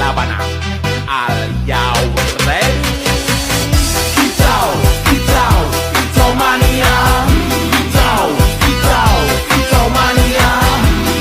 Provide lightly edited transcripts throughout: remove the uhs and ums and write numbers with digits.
sabana. Are you ready? Kicau, kicau, kicau mania. Kicau, kicau, kicau mania.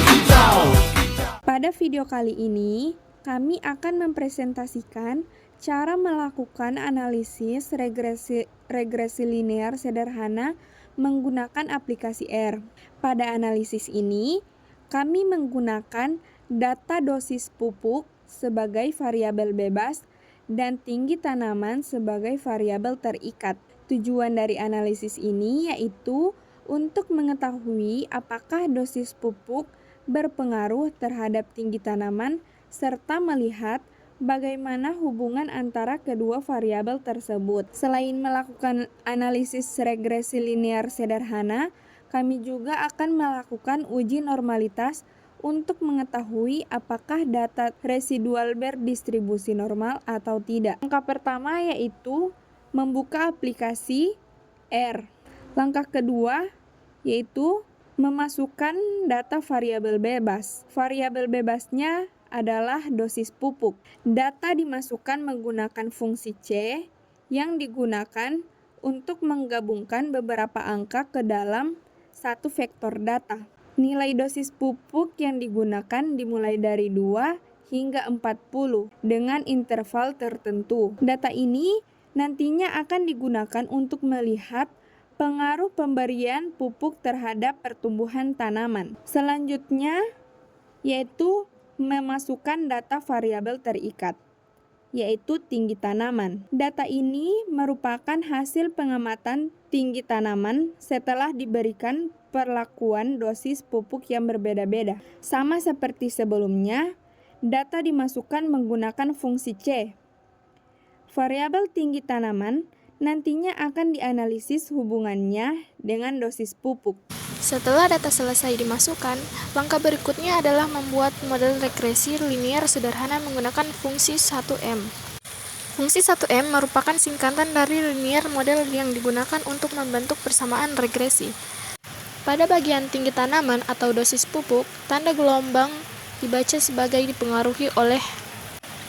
Kicau, kicau. Pada video kali ini, kami akan mempresentasikan cara melakukan analisis regresi linear sederhana menggunakan aplikasi R. Pada analisis ini, kami menggunakan data dosis pupuk sebagai variabel bebas dan tinggi tanaman sebagai variabel terikat. Tujuan dari analisis ini yaitu untuk mengetahui apakah dosis pupuk berpengaruh terhadap tinggi tanaman serta melihat bagaimana hubungan antara kedua variabel tersebut. Selain melakukan analisis regresi linear sederhana, kami juga akan melakukan uji normalitas untuk mengetahui apakah data residual berdistribusi normal atau tidak. Langkah pertama yaitu membuka aplikasi R. Langkah kedua yaitu memasukkan data variabel bebas. Variabel bebasnya adalah dosis pupuk. Data dimasukkan menggunakan fungsi C yang digunakan untuk menggabungkan beberapa angka ke dalam satu vektor data. Nilai dosis pupuk yang digunakan dimulai dari 2 hingga 40 dengan interval tertentu. Data ini nantinya akan digunakan untuk melihat pengaruh pemberian pupuk terhadap pertumbuhan tanaman. Selanjutnya yaitu memasukkan data variabel terikat, yaitu tinggi tanaman. Data ini merupakan hasil pengamatan tinggi tanaman setelah diberikan perlakuan dosis pupuk yang berbeda-beda. Sama seperti sebelumnya, data dimasukkan menggunakan fungsi C. Variabel tinggi tanaman nantinya akan dianalisis hubungannya dengan dosis pupuk. Setelah data selesai dimasukkan, langkah berikutnya adalah membuat model regresi linear sederhana menggunakan fungsi 1M. Fungsi 1M merupakan singkatan dari linear model yang digunakan untuk membentuk persamaan regresi. Pada bagian tinggi tanaman atau dosis pupuk, tanda gelombang dibaca sebagai dipengaruhi oleh.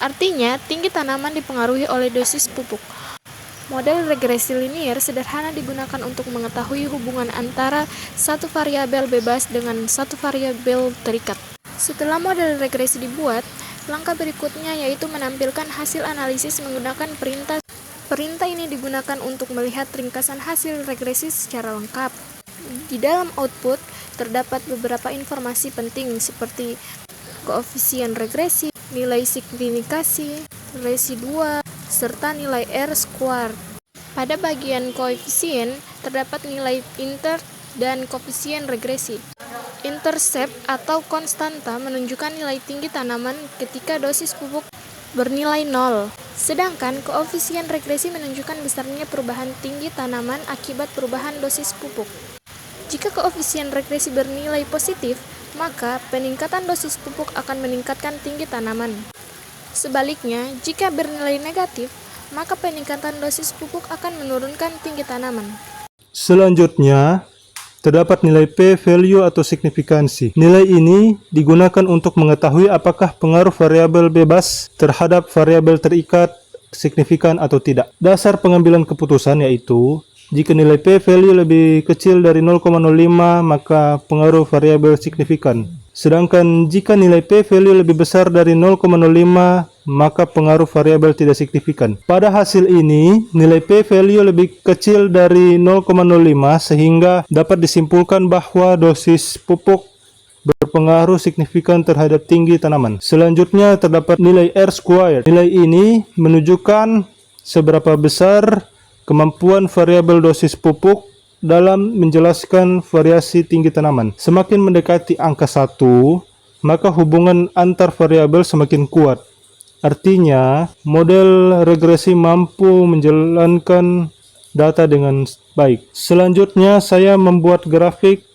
Artinya, tinggi tanaman dipengaruhi oleh dosis pupuk. Model regresi linear sederhana digunakan untuk mengetahui hubungan antara satu variabel bebas dengan satu variabel terikat. Setelah model regresi dibuat, langkah berikutnya yaitu menampilkan hasil analisis menggunakan perintah. Perintah ini digunakan untuk melihat ringkasan hasil regresi secara lengkap. Di dalam output terdapat beberapa informasi penting seperti koefisien regresi, nilai signifikasi, residua, serta nilai R-squared. Pada bagian koefisien, terdapat nilai inter dan koefisien regresi. Intercept atau konstanta menunjukkan nilai tinggi tanaman ketika dosis pupuk bernilai 0. Sedangkan koefisien regresi menunjukkan besarnya perubahan tinggi tanaman akibat perubahan dosis pupuk. Jika koefisien regresi bernilai positif, maka peningkatan dosis pupuk akan meningkatkan tinggi tanaman. Sebaliknya, jika bernilai negatif, maka peningkatan dosis pupuk akan menurunkan tinggi tanaman. Selanjutnya, terdapat nilai p-value atau signifikansi. Nilai ini digunakan untuk mengetahui apakah pengaruh variabel bebas terhadap variabel terikat signifikan atau tidak. Dasar pengambilan keputusan yaitu jika nilai p-value lebih kecil dari 0,05 maka pengaruh variabel signifikan. Sedangkan jika nilai p-value lebih besar dari 0,05 maka pengaruh variabel tidak signifikan. Pada hasil ini, nilai p-value lebih kecil dari 0,05 sehingga dapat disimpulkan bahwa dosis pupuk berpengaruh signifikan terhadap tinggi tanaman. Selanjutnya terdapat nilai R-squared. Nilai ini menunjukkan seberapa besar kemampuan variabel dosis pupuk dalam menjelaskan variasi tinggi tanaman. Semakin mendekati angka 1, maka hubungan antar variabel semakin kuat. Artinya, model regresi mampu menjalankan data dengan baik. Selanjutnya, saya membuat grafik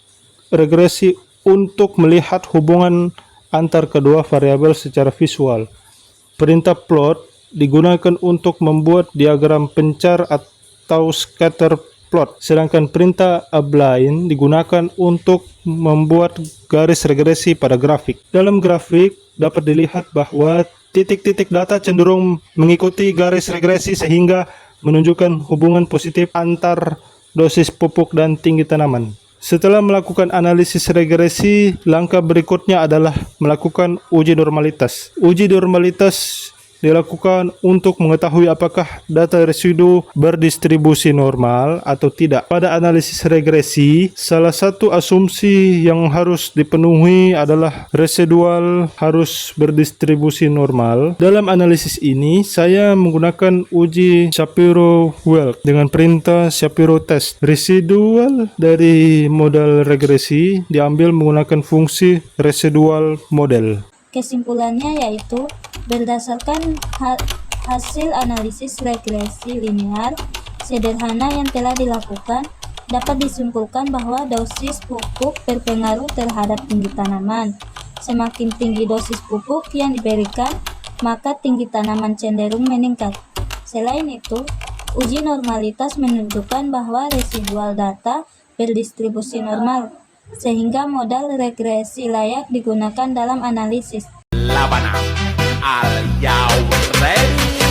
regresi untuk melihat hubungan antar kedua variabel secara visual. Perintah plot digunakan untuk membuat diagram pencar atau scatter plot, sedangkan perintah abline digunakan untuk membuat garis regresi pada grafik. Dalam grafik dapat dilihat bahwa titik-titik data cenderung mengikuti garis regresi sehingga menunjukkan hubungan positif antar dosis pupuk dan tinggi tanaman. Setelah melakukan analisis regresi, langkah berikutnya adalah melakukan uji normalitas. Uji normalitas dilakukan untuk mengetahui apakah data residu berdistribusi normal atau tidak. Pada analisis regresi, salah satu asumsi yang harus dipenuhi adalah residual harus berdistribusi normal. Dalam analisis ini, saya menggunakan uji Shapiro-Wilk dengan perintah Shapiro test. Residual dari model regresi diambil menggunakan fungsi residual model. Kesimpulannya yaitu, berdasarkan hasil analisis regresi linear sederhana yang telah dilakukan, dapat disimpulkan bahwa dosis pupuk berpengaruh terhadap tinggi tanaman. Semakin tinggi dosis pupuk yang diberikan, maka tinggi tanaman cenderung meningkat. Selain itu, uji normalitas menunjukkan bahwa residual data berdistribusi normal, sehingga modal regresi layak digunakan dalam analisis. Labana, are you ready?